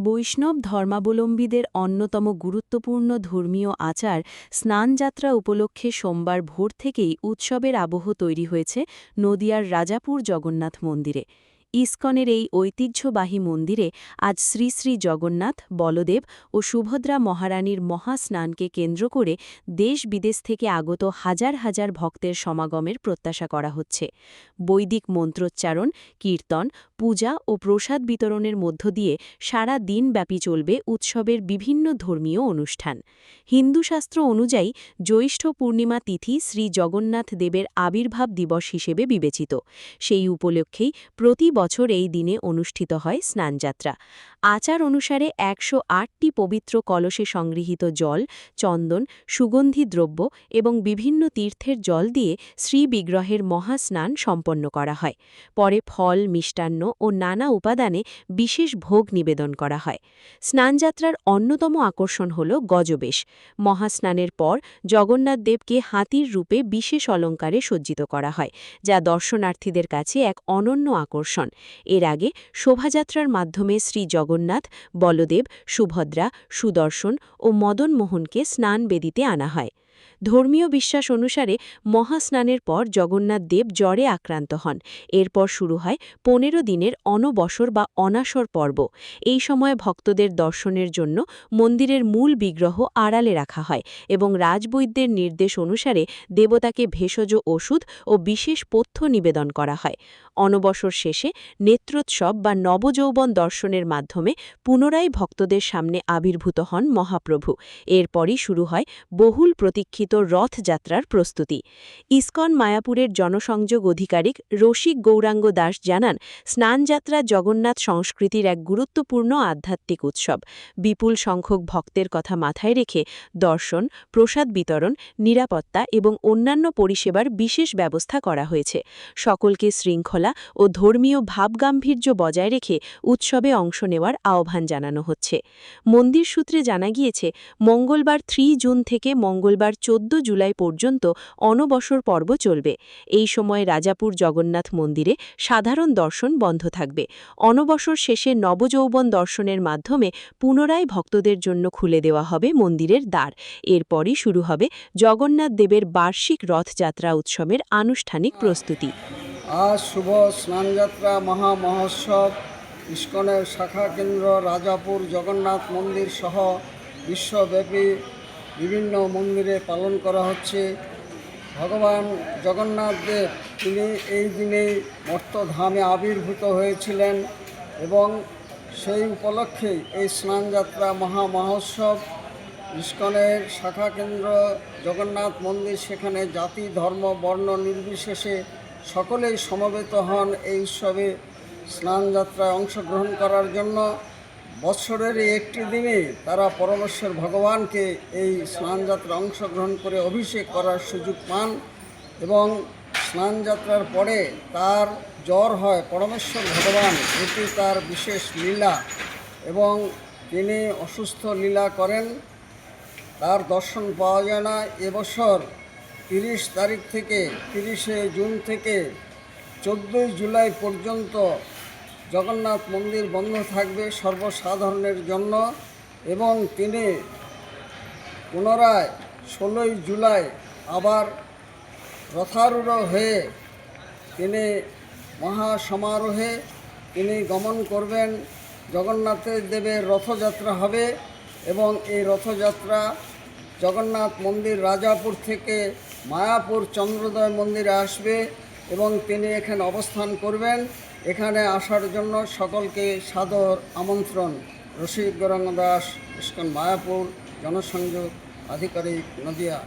বৈষ্ণব ধর্মাবলম্বীদের অন্যতম গুরুত্বপূর্ণ ধর্মীয় আচার স্নানযাত্রা উপলক্ষে সোমবার ভোর থেকেই উৎসবের আবহ তৈরি হয়েছে নদিয়ার রাজাপুর জগন্নাথ মন্দিরে। ইস্কনের এই ঐতিহ্যবাহী মন্দিরে আজ শ্রী শ্রী জগন্নাথ, বলদেব ও সুভদ্রা মহারানীর মহাস্নানকে কেন্দ্র করে দেশ বিদেশ থেকে আগত হাজার হাজার ভক্তের সমাগমের প্রত্যাশা করা হচ্ছে। বৈদিক মন্ত্রোচ্চারণ, কীর্তন, পূজা ও প্রসাদ বিতরণের মধ্য দিয়ে সারা দিনব্যাপী চলবে উৎসবের বিভিন্ন ধর্মীয় অনুষ্ঠান। হিন্দু শাস্ত্র অনুযায়ী জ্যৈষ্ঠ পূর্ণিমা তিথি শ্রী জগন্নাথ দেবের আবির্ভাব দিবস হিসেবে বিবেচিত। সেই উপলক্ষেই প্রতি বছর এই দিনে অনুষ্ঠিত হয় স্নানযাত্রা। আচার অনুসারে ১০৮টি পবিত্র কলসে সংগৃহীত জল, চন্দন, সুগন্ধি দ্রব্য এবং বিভিন্ন তীর্থের জল দিয়ে শ্রীবিগ্রহের মহাস্নান সম্পন্ন করা হয়। পরে ফল, মিষ্টান্ন ও নানা উপাদানে বিশেষ ভোগ নিবেদন করা হয়। স্নানযাত্রার অন্যতম আকর্ষণ হল গজবেশ। মহাস্নানের পর জগন্নাথ দেবকে হাতির রূপে বিশেষ অলঙ্কারে সজ্জিত করা হয়, যা দর্শনার্থীদের কাছে এক অনন্য আকর্ষণ। এর আগে শোভাযাত্রার মাধ্যমে শ্রী জগন্নাথ, বলদেব, সুভদ্রা, সুদর্শন ও মদন মোহনকে স্নান বেদিতে আনা হয়। ধর্মীয় বিশ্বাস অনুসারে মহাস্নানের পর জগন্নাথ দেব জ্বরে আক্রান্ত হন। এরপর শুরু হয় ১৫ দিনের অনবসর বা অনাসর পর্ব। এই সময় ভক্তদের দর্শনের জন্য মন্দিরের মূল বিগ্রহ আড়ালে রাখা হয় এবং রাজবৈদ্যের নির্দেশ অনুসারে দেবতাকে ভেষজ ওষুধ ও বিশেষ পথ্য নিবেদন করা হয়। অনবসর শেষে নেত্রোৎসব বা নবযৌবন দর্শনের মাধ্যমে পুনরায় ভক্তদের সামনে আবির্ভূত হন মহাপ্রভু। এরপরই শুরু হয় বহুল প্রতীক্ষিত রথযাত্রার প্রস্তুতি। ইস্কন মায়াপুরের জনসংযোগ আধিকারিক রসিক গৌরাঙ্গ দাস জানান, স্নানযাত্রা জগন্নাথ সংস্কৃতির এক গুরুত্বপূর্ণ আধ্যাত্মিক উৎসব। বিপুল সংখ্যক ভক্তের কথা মাথায় রেখে দর্শন, প্রসাদ বিতরণ, নিরাপত্তা এবং অন্যান্য পরিষেবার বিশেষ ব্যবস্থা করা হয়েছে। সকলকে শৃঙ্খলা ও ধর্মীয় ভাবগাম্ভীর্য বজায় রেখে উৎসবে অংশ নেওয়ার আহ্বান জানানো হচ্ছে। মন্দির সূত্রে জানা গিয়েছে, মঙ্গলবার ৩ জুন থেকে মঙ্গলবার ১৪ জুলাই পর্যন্ত অনবসর পর্ব চলবে। এই সময় রাজাপুর জগন্নাথ মন্দিরে সাধারণ দর্শন বন্ধ থাকবে। অনবসর শেষে নবযৌবন দর্শনের মাধ্যমে পুনরায় ভক্তদের জন্য খুলে দেওয়া হবে মন্দিরের দ্বার। এরপরই শুরু হবে জগন্নাথ দেবের বার্ষিক রথযাত্রা উৎসবের আনুষ্ঠানিক প্রস্তুতি। আজ শুভ স্নানযাত্রা মহামহোৎসব ইস্কনের শাখা কেন্দ্র রাজাপুর জগন্নাথ মন্দির সহ বিশ্বব্যাপী বিভিন্ন মন্দিরে পালন করা হচ্ছে। ভগবান জগন্নাথ দেব তিনি এই দিনেই মর্ত্যধামে আবির্ভূত হয়েছিলেন এবং সেই উপলক্ষেই এই স্নানযাত্রা মহামহোৎসব ইস্কনের শাখা কেন্দ্র জগন্নাথ মন্দির, সেখানে জাতি, ধর্ম, বর্ণ নির্বিশেষে সকলেই সমবেত হন এই উৎসবে স্নানযাত্রায় অংশগ্রহণ করার জন্য। বৎসরের একটি দিনে তারা পরমেশ্বর ভগবানকে এই স্নানযাত্রা অংশগ্রহণ করে অভিষেক করার সুযোগ পান এবং স্নানযাত্রার পরে তার জ্বর হয় পরমেশ্বর ভগবান, এটি তার বিশেষ লীলা এবং তিনি অসুস্থ লীলা করেন, তার দর্শন পাওয়া যায় না। এবছর ৩০ তারিখ থেকে ৩০শে জুন থেকে ১৪ জুলাই পর্যন্ত জগন্নাথ মন্দির বন্ধ থাকবে সর্বসাধারণের জন্য এবং তিনি পুনরায় ১৬ই জুলাই আবার রথারূঢ় হয়ে তিনি মহাসমারোহে তিনি গমন করবেন। জগন্নাথ দেবের রথযাত্রা হবে এবং এই রথযাত্রা জগন্নাথ মন্দির রাজাপুর থেকে মায়াপুর চন্দ্রোদয় মন্দিরে আসবে এবং তিনি এখানে অবস্থান করবেন। এখানে আসার জন্য সকলকে সাদর আমন্ত্রণ। রসিক গৌরাঙ্গ দাস, ইস্কন মায়াপুর, জনসংযোগ আধিকারিক, নদিয়া।